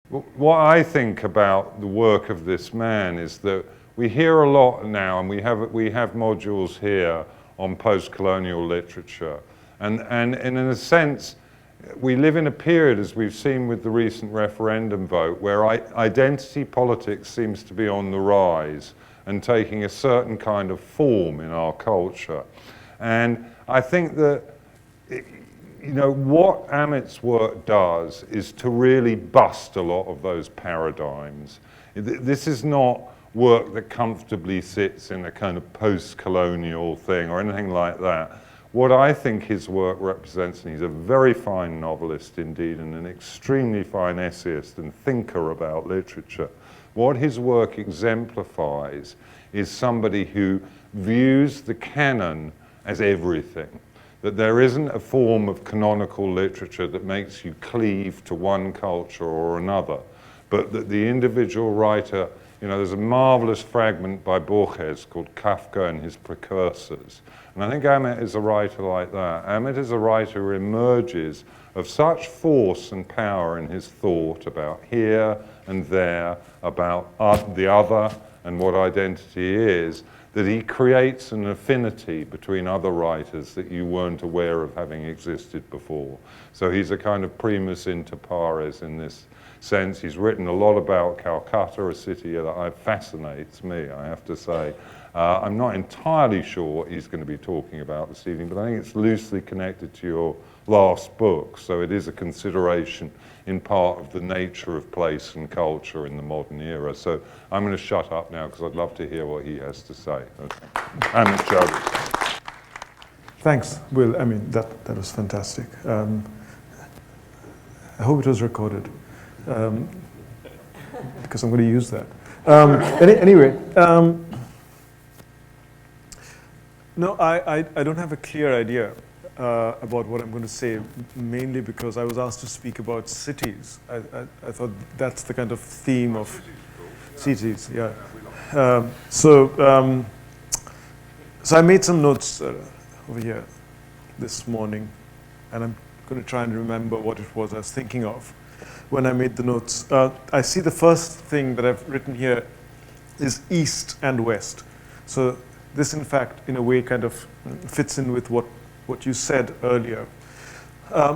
What I think about the work of this man is that we hear a lot now, and we have modules here on post-colonial literature, and in a sense, we live in a period, as we've seen with the recent referendum vote, where identity politics seems to be on the rise and taking a certain kind of form in our culture. And I think that, you know, what Amit's work does is to really bust a lot of those paradigms. This is not work that comfortably sits in a kind of post-colonial thing or anything like that. What I think his work represents, and he's a very fine novelist indeed, and an extremely fine essayist and thinker about literature, what his work exemplifies is somebody who views the canon as everything. That there isn't a form of canonical literature that makes you cleave to one culture or another, but that the individual writer, you know, there's a marvelous fragment by Borges called Kafka and His Precursors. And I think Amit is a writer like that. Amit is a writer who emerges of such force and power in his thought about here and there, about the other and what identity is, that he creates an affinity between other writers that you weren't aware of having existed before. So he's a kind of primus inter pares in this sense. He's written a lot about Calcutta, a city that fascinates me, I have to say. I'm not entirely sure what he's going to be talking about this evening, but I think it's loosely connected to your last book, so it is a consideration in part of the nature of place and culture in the modern era. So I'm going to shut up now because I'd love to hear what he has to say. Amit Chaudhuri. Thanks, Will. I mean, that was fantastic. I hope it was recorded because I'm going to use that. Anyway, no, I don't have a clear idea about what I'm going to say, mainly because I was asked to speak about cities. I thought that's the kind of theme of cities, yeah. So I made some notes over here this morning, and I'm going to try and remember what it was I was thinking of when I made the notes. I see the first thing that I've written here is East and West. So this, in fact, in a way kind of fits in with what you said earlier.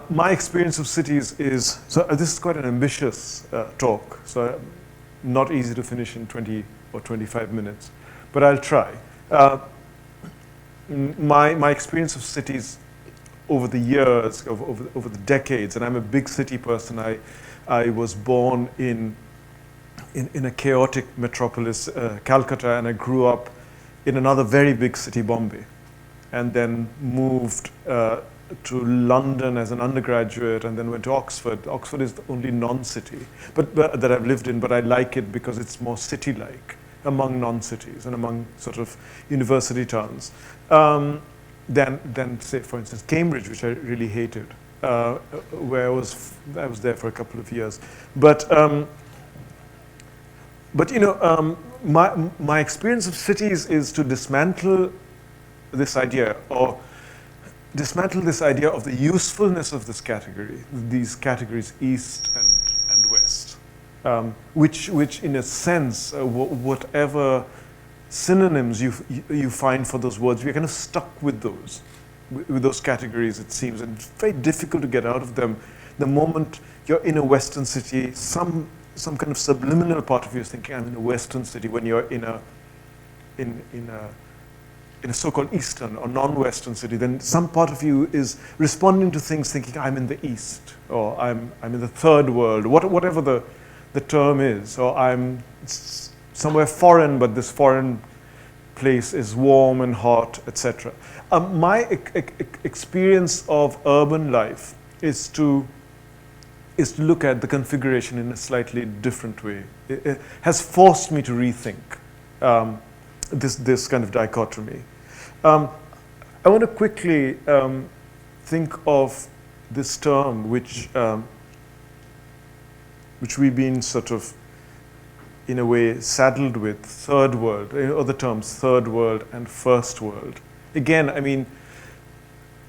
My experience of cities is, so this is quite an ambitious talk, so not easy to finish in 20 or 25 minutes, but I'll try. My experience of cities over the years, over the decades, and I'm a big city person. I was born in a chaotic metropolis, Calcutta, and I grew up in another very big city, Bombay, and then moved to London as an undergraduate, and then went to Oxford. Oxford is the only non-city but that I've lived in, but I like it because it's more city-like among non-cities and among sort of university towns than say, for instance, Cambridge, which I really hated, where I was there for a couple of years. But you know, my experience of cities is to dismantle this idea, or dismantle this idea of the usefulness of this category, these categories East and West, which in a sense, whatever synonyms you find for those words, we're kind of stuck with those categories, it seems, and it's very difficult to get out of them. The moment you're in a Western city, some kind of subliminal part of you is thinking, I'm in a Western city, when you're in a so-called Eastern or non-Western city, then some part of you is responding to things thinking, I'm in the East, or I'm in the third world, whatever the term is, or I'm somewhere foreign, but this foreign place is warm and hot, etc. My experience of urban life is to look at the configuration in a slightly different way. It has forced me to rethink this kind of dichotomy. I want to quickly think of this term which we've been sort of, in a way, saddled with, third world, other terms, third world and first world. Again, I mean,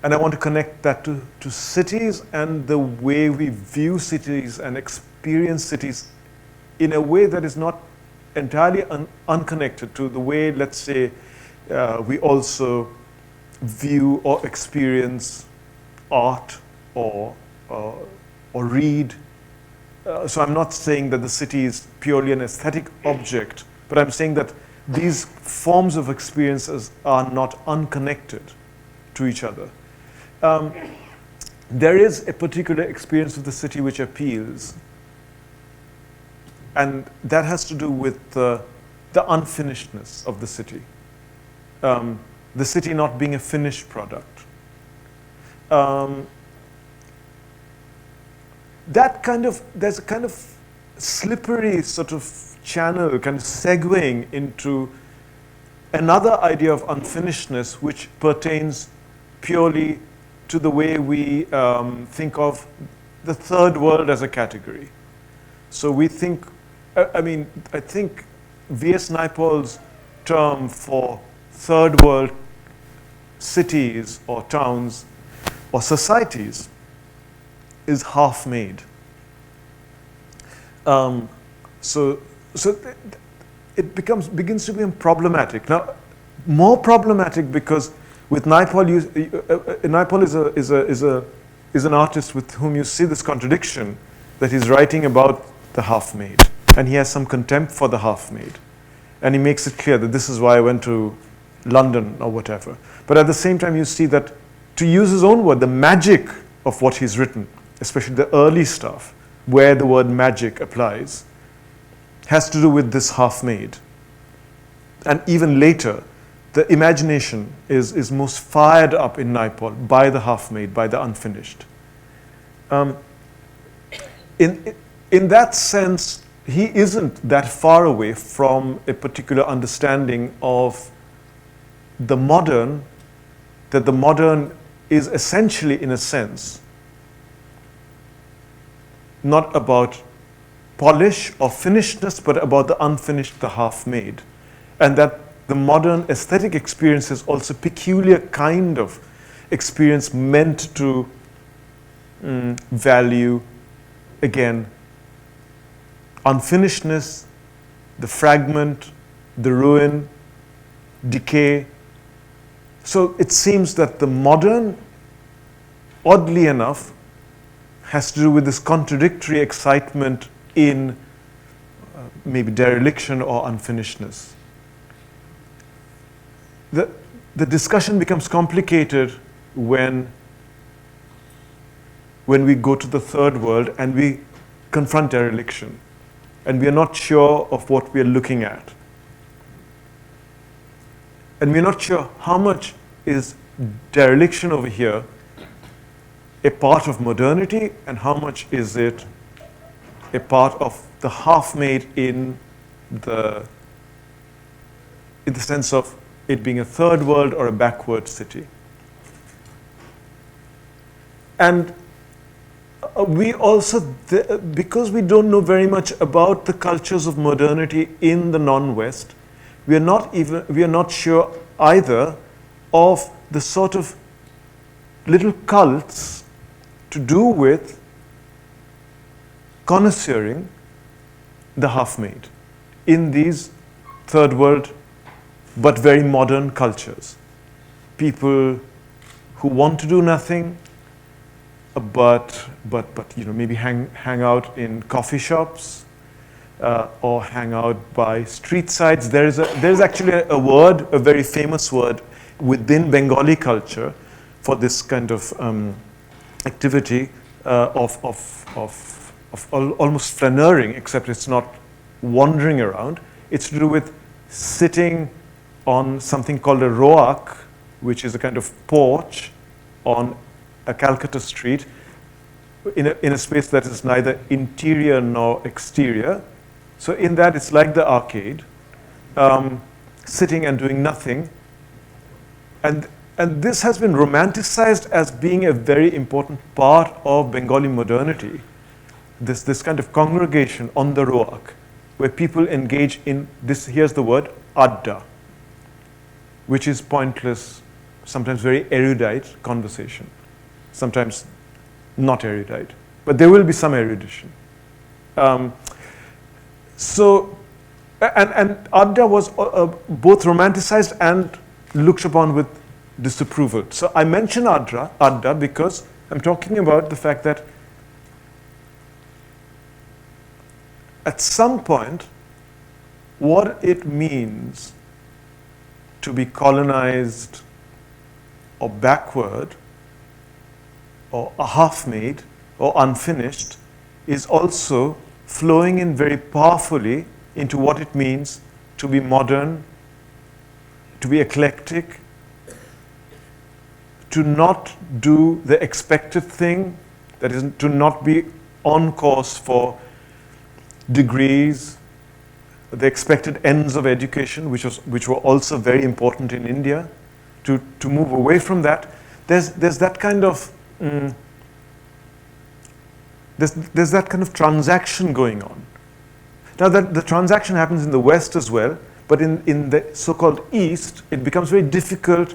and I want to connect that to cities and the way we view cities and experience cities in a way that is not entirely unconnected to the way, let's say, we also view or experience art or read. So I'm not saying that the city is purely an aesthetic object, but I'm saying that these forms of experiences are not unconnected to each other. There is a particular experience of the city which appeals, and that has to do with the unfinishedness of the city. The city not being a finished product. There's a kind of slippery sort of channel, kind of segueing into another idea of unfinishedness, which pertains purely to the way we think of the third world as a category. So we think, I think V.S. Naipaul's term for third world cities or towns or societies is half-made. So it begins to become problematic. Now, more problematic because with Naipaul, Naipaul is an artist with whom you see this contradiction, that he's writing about the half-made, and he has some contempt for the half-made, and he makes it clear that this is why I went to London or whatever. But at the same time, you see that, to use his own word, the magic of what he's written, especially the early stuff, where the word magic applies, has to do with this half-made. And even later, the imagination is most fired up in Naipaul by the half-made, by the unfinished. In that sense, he isn't that far away from a particular understanding of the modern, that the modern is essentially, in a sense, not about polish or finishedness, but about the unfinished, the half-made. And that the modern aesthetic experience is also a peculiar kind of experience meant to value, again, unfinishedness, the fragment, the ruin, decay. So it seems that the modern, oddly enough, has to do with this contradictory excitement in maybe dereliction or unfinishedness. The discussion becomes complicated when we go to the third world and we confront dereliction, and we are not sure of what we are looking at. And we're not sure how much is dereliction over here a part of modernity, and how much is it a part of the half-made in the sense of it being a third world or a backward city. And we also, because we don't know very much about the cultures of modernity in the non-West, we are not sure either of the sort of little cults to do with connoisseuring the half-made in these third world but very modern cultures. People who want to do nothing, but maybe hang out in coffee shops or hang out by street sides. There's actually a word, a very famous word within Bengali culture for this kind of activity of almost flaneuring, except it's not wandering around. It's to do with sitting on something called a roak, which is a kind of porch on a Calcutta street in a space that is neither interior nor exterior. So in that, it's like the arcade, sitting and doing nothing. And this has been romanticized as being a very important part of Bengali modernity. This kind of congregation on the roak, where people engage in this, here's the word, adda, which is pointless, sometimes very erudite conversation, sometimes not erudite, but there will be some erudition. Um, so, and Adda was both romanticized and looked upon with disapproval. So I mention Adda because I'm talking about the fact that at some point, what it means to be colonized or backward or half-made or unfinished is also flowing in very powerfully into what it means to be modern, to be eclectic, to not do the expected thing, that is, to not be on course for degrees, the expected ends of education, which were also very important in India, to move away from that. There's that kind of there's that kind of transaction going on. Now that the transaction happens in the West as well, but in the so-called East, it becomes very difficult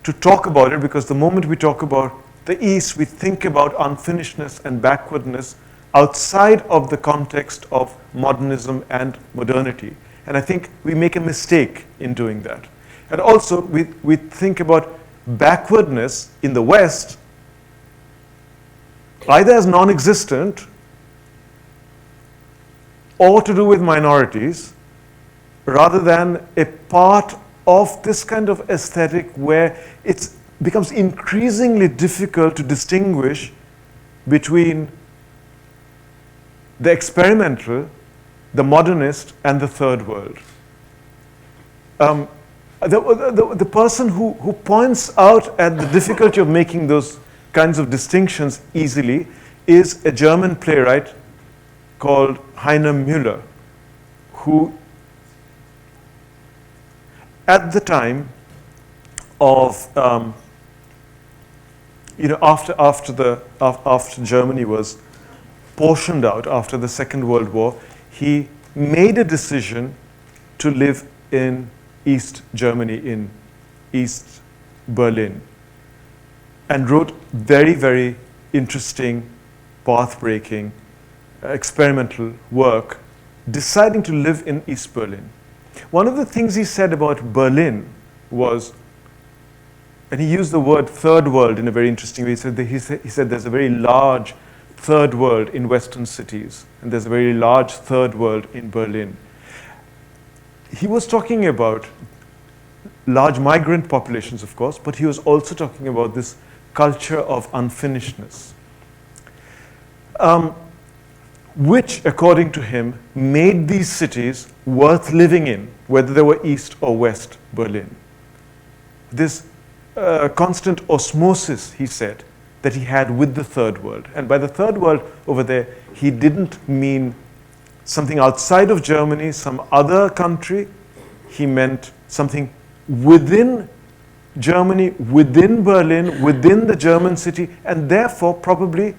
to talk about it, because the moment we talk about the East, we think about unfinishedness and backwardness outside of the context of modernism and modernity. And I think we make a mistake in doing that. And also, we think about backwardness in the West either as non-existent or to do with minorities, rather than a part of this kind of aesthetic where it becomes increasingly difficult to distinguish between the experimental, the modernist, and the third world. The person who points out at the difficulty of making those kinds of distinctions easily is a German playwright called Heiner Müller, who at the time of after Germany was portioned out after the Second World War, he made a decision to live in East Germany, in East Berlin, and wrote very, very interesting, path-breaking, experimental work, deciding to live in East Berlin. One of the things he said about Berlin was, and he used the word third world in a very interesting way. He said there's a very large third world in Western cities, and there's a very large third world in Berlin. He was talking about large migrant populations, of course, but he was also talking about this culture of unfinishedness, which, according to him, made these cities worth living in, whether they were East or West Berlin. This constant osmosis, he said, that he had with the third world. And by the third world over there, he didn't mean something outside of Germany, some other country. He meant something within Germany, within Berlin, within the German city, and therefore probably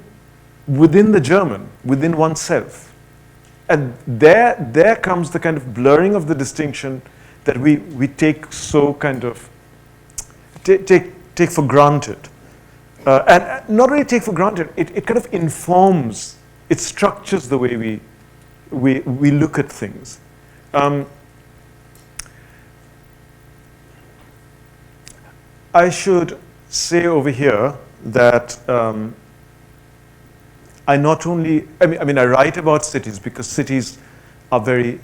within the German, within oneself. And there comes the kind of blurring of the distinction that we take so kind of, take for granted. And not only take for granted, it kind of informs, it structures the way we look at things. I should say over here that I not only, I write about cities because cities are very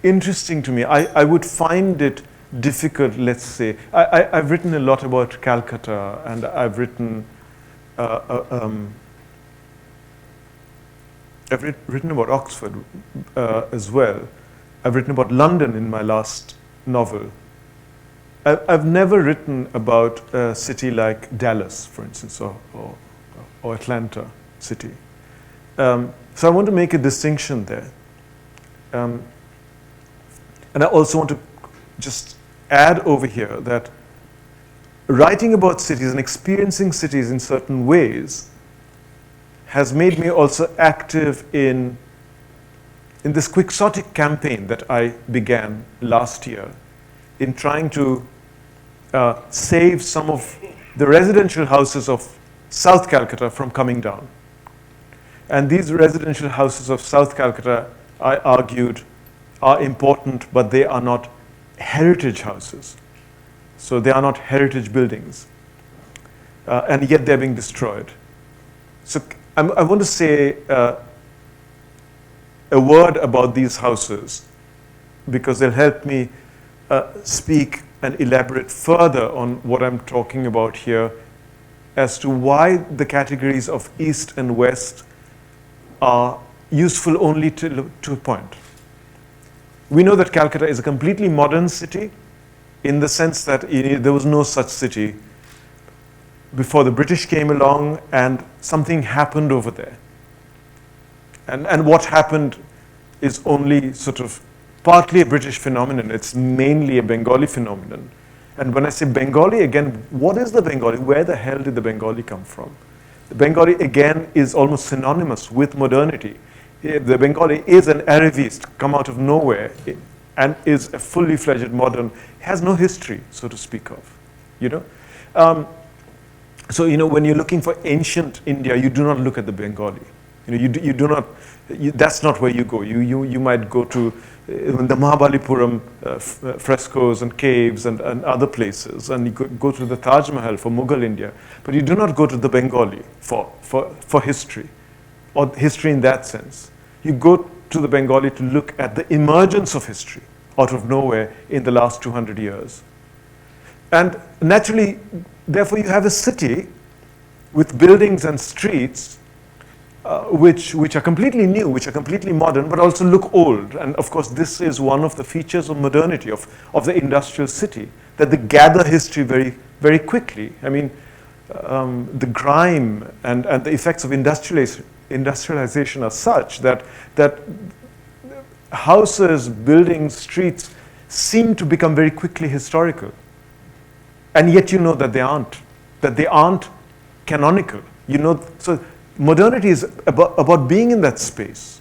interesting to me. I would find it difficult, let's say. I've written a lot about Calcutta, and I've written about Oxford as well. I've written about London in my last novel. I've never written about a city like Dallas, for instance, or Atlanta city. So I want to make a distinction there. And I also want to just add over here that writing about cities and experiencing cities in certain ways has made me also active in this quixotic campaign that I began last year in trying to save some of the residential houses of South Calcutta from coming down. And these residential houses of South Calcutta, I argued, are important, but they are not heritage houses. So they are not heritage buildings. And yet they're being destroyed. So I want to say a word about these houses because they'll help me speak and elaborate further on what I'm talking about here as to why the categories of East and West are useful only to a point. We know that Calcutta is a completely modern city in the sense that there was no such city before the British came along and something happened over there. And what happened is only sort of partly a British phenomenon. It's mainly a Bengali phenomenon. And when I say Bengali, again, what is the Bengali? Where the hell did the Bengali come from? The Bengali, again, is almost synonymous with modernity. The Bengali is an Arabist, come out of nowhere, and is a fully fledged modern, has no history, so to speak of, you know. So, you know, when you're looking for ancient India, you do not look at the Bengali. You know, you do not, that's not where you go. You might go to the Mahabalipuram frescoes and caves and other places, and you could go to the Taj Mahal for Mughal India, but you do not go to the Bengali for history, or history in that sense. You go to the Bengali to look at the emergence of history out of nowhere in the last 200 years. And naturally, therefore, you have a city with buildings and streets which are completely new, which are completely modern, but also look old. And of course, this is one of the features of modernity, of the industrial city, that they gather history very, very quickly. I mean, the grime and the effects of industrialization are such that houses, buildings, streets seem to become very quickly historical. And yet you know that they aren't canonical. You know, so modernity is about being in that space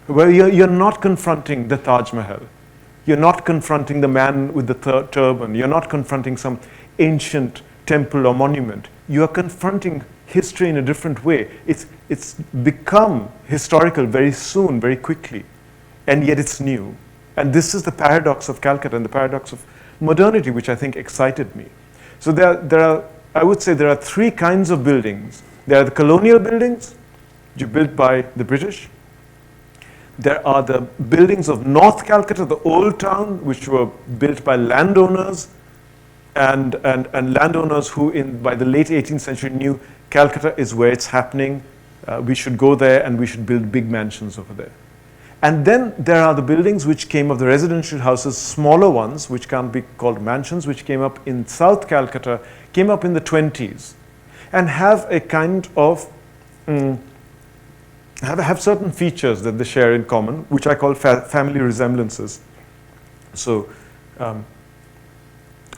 where you're not confronting the Taj Mahal. You're not confronting the man with the turban. You're not confronting some ancient temple or monument. You are confronting history in a different way. It's become historical very soon, very quickly, and yet it's new. And this is the paradox of Calcutta and the paradox of modernity, which I think excited me. So I would say there are three kinds of buildings. There are the colonial buildings, which are built by the British. There are the buildings of North Calcutta, the old town, which were built by landowners and landowners who by the late 18th century knew Calcutta is where it's happening. We should go there and we should build big mansions over there. And then there are the buildings which came of the residential houses, smaller ones, which can't be called mansions, which came up in South Calcutta, came up in the 20s, and have a kind of, have certain features that they share in common, which I call family resemblances. So,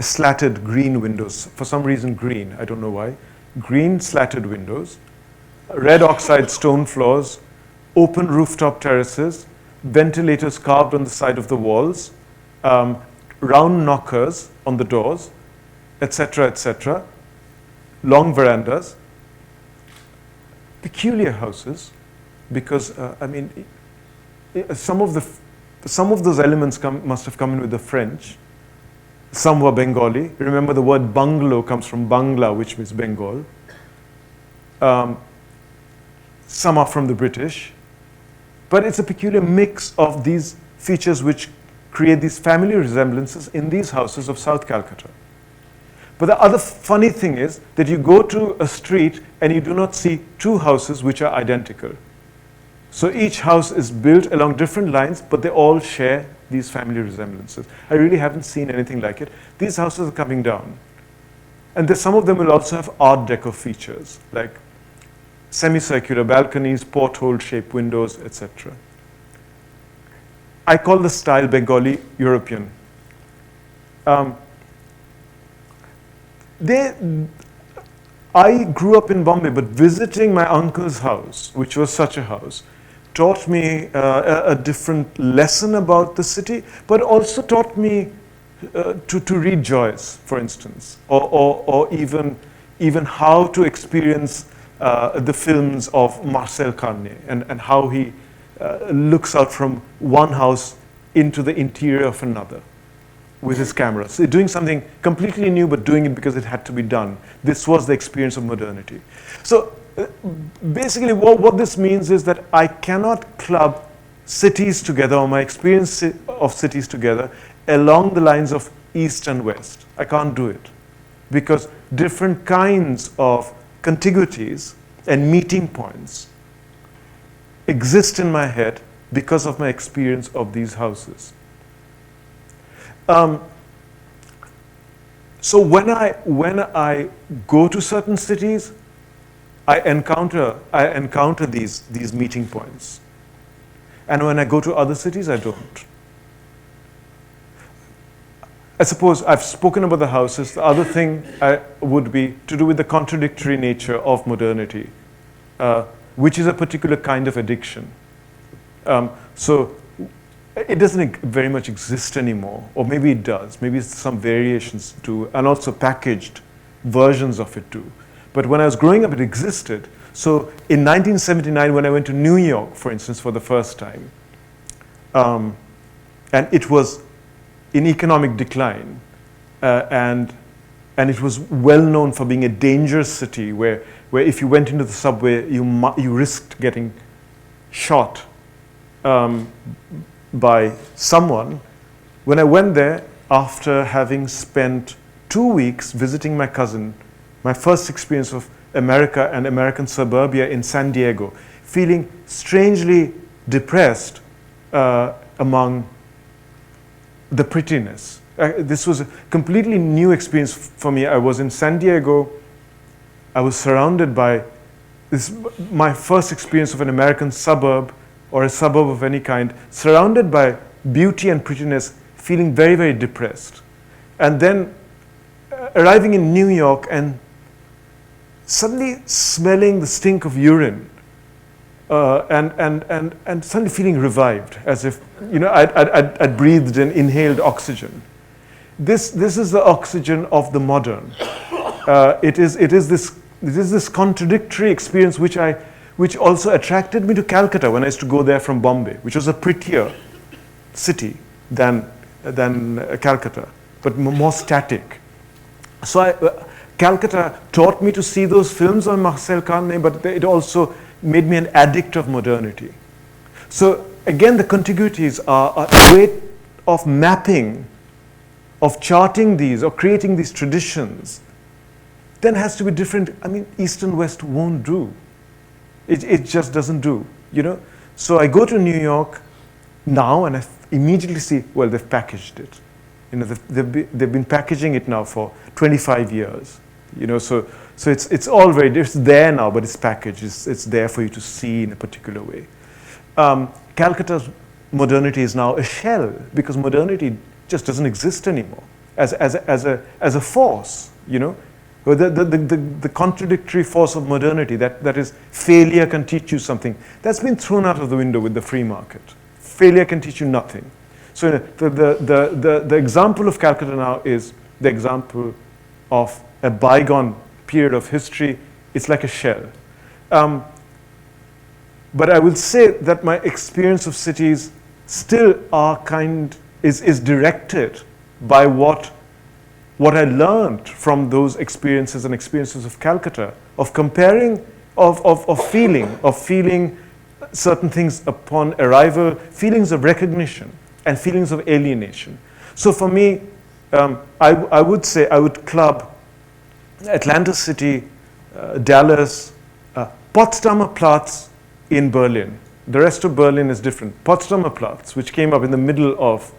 slatted green windows, for some reason green, I don't know why, green slatted windows, red oxide stone floors, open rooftop terraces, ventilators carved on the side of the walls, round knockers on the doors, etc., long verandas, peculiar houses, because I mean, some of those elements must have come in with the French. Some were Bengali. Remember, the word bungalow comes from Bangla, which means Bengal. Some are from the British. But it's a peculiar mix of these features which create these family resemblances in these houses of South Calcutta. But the other funny thing is that you go to a street and you do not see two houses which are identical. So each house is built along different lines, but they all share these family resemblances. I really haven't seen anything like it. These houses are coming down. And some of them will also have Art Deco features, like semicircular balconies, porthole-shaped windows, etc. I call the style Bengali European. I grew up in Bombay, but visiting my uncle's house, which was such a house, taught me a different lesson about the city, but also taught me to read Joyce, for instance, or even how to experience the films of Marcel Carné and how he looks out from one house into the interior of another with his camera. So doing something completely new, but doing it because it had to be done. This was the experience of modernity. So basically what this means is that I cannot club cities together, or my experience of cities together, along the lines of East and West. I can't do it because different kinds of contiguities and meeting points exist in my head because of my experience of these houses. So when I go to certain cities, I encounter these meeting points, and when I go to other cities, I don't. I suppose I've spoken about the houses. The other thing would be to do with the contradictory nature of modernity, which is a particular kind of addiction. So it doesn't very much exist anymore, or maybe it does. Maybe some variations do, and also packaged versions of it too. But when I was growing up, it existed. So in 1979, when I went to New York, for instance, for the first time, and it was in economic decline, and it was well known for being a dangerous city where if you went into the subway, you risked getting shot by someone. When I went there, after having spent 2 weeks visiting my cousin, my first experience of America and American suburbia in San Diego, feeling strangely depressed among the prettiness. This was a completely new experience for me. I was in San Diego. I was surrounded by this, my first experience of an American suburb or a suburb of any kind, surrounded by beauty and prettiness, feeling very, very depressed. And then arriving in New York and suddenly smelling the stink of urine, and suddenly feeling revived, as if I'd breathed and inhaled oxygen. This is the oxygen of the modern. It is this contradictory experience which also attracted me to Calcutta when I used to go there from Bombay, which was a prettier city than Calcutta, but more static. So Calcutta taught me to see those films on Marcel Carné, but it also made me an addict of modernity. So again, the contiguities are a way of mapping, of charting these, or creating these traditions. Then has to be different. I mean, East and West won't do. It just doesn't do, So I go to New York now and I immediately see, well, they've packaged it. They've been packaging it now for 25 years. So it's all it's there now, but it's packaged. It's there for you to see in a particular way. Calcutta's modernity is now a shell because modernity just doesn't exist anymore as a force. The contradictory force of modernity that is failure can teach you something. That's been thrown out of the window with the free market. Failure can teach you nothing. So the example of Calcutta now is the example of a bygone period of history. It's like a shell. But I will say that my experience of cities still is directed by what I learned from those experiences and experiences of Calcutta, of comparing, of feeling certain things upon arrival, feelings of recognition and feelings of alienation. So for me, I would say I would club Atlanta City, Dallas, Potsdamer Platz in Berlin. The rest of Berlin is different. Potsdamer Platz, which came up in the middle of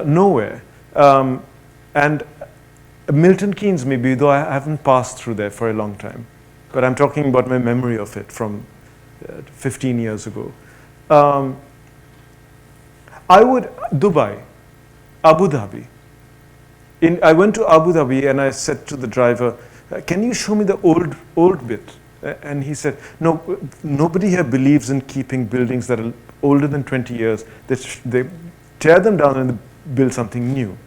nowhere. And Milton Keynes maybe, though I haven't passed through there for a long time. But I'm talking about my memory of it from 15 years ago. Dubai, Abu Dhabi. I went to Abu Dhabi and I said to the driver, can you show me the old bit? And he said, no, nobody here believes in keeping buildings that are older than 20 years. They tear them down and build something new.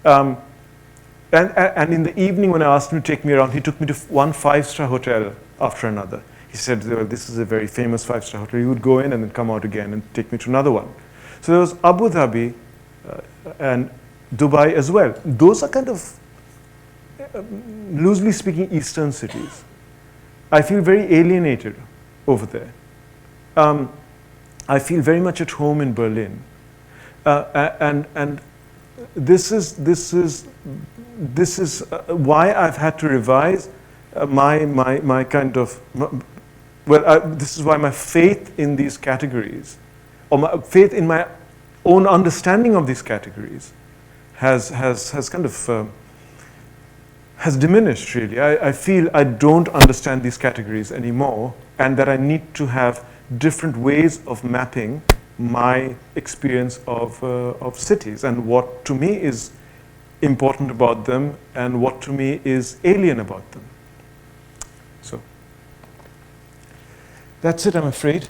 And in the evening when I asked him to take me around, he took me to one 5-star hotel after another. He said, well, this is a very famous five-star hotel. He would go in and then come out again and take me to another one. So there was Abu Dhabi and Dubai as well. Those are kind of, loosely speaking, Eastern cities. I feel very alienated over there. I feel very much at home in Berlin. And this is why I've had to revise my kind of, this is why my faith in these categories, or my faith in my own understanding of these categories has kind of has diminished, really. I feel I don't understand these categories anymore, and that I need to have different ways of mapping my experience of cities, and what to me is important about them and what to me is alien about them. So that's it, I'm afraid.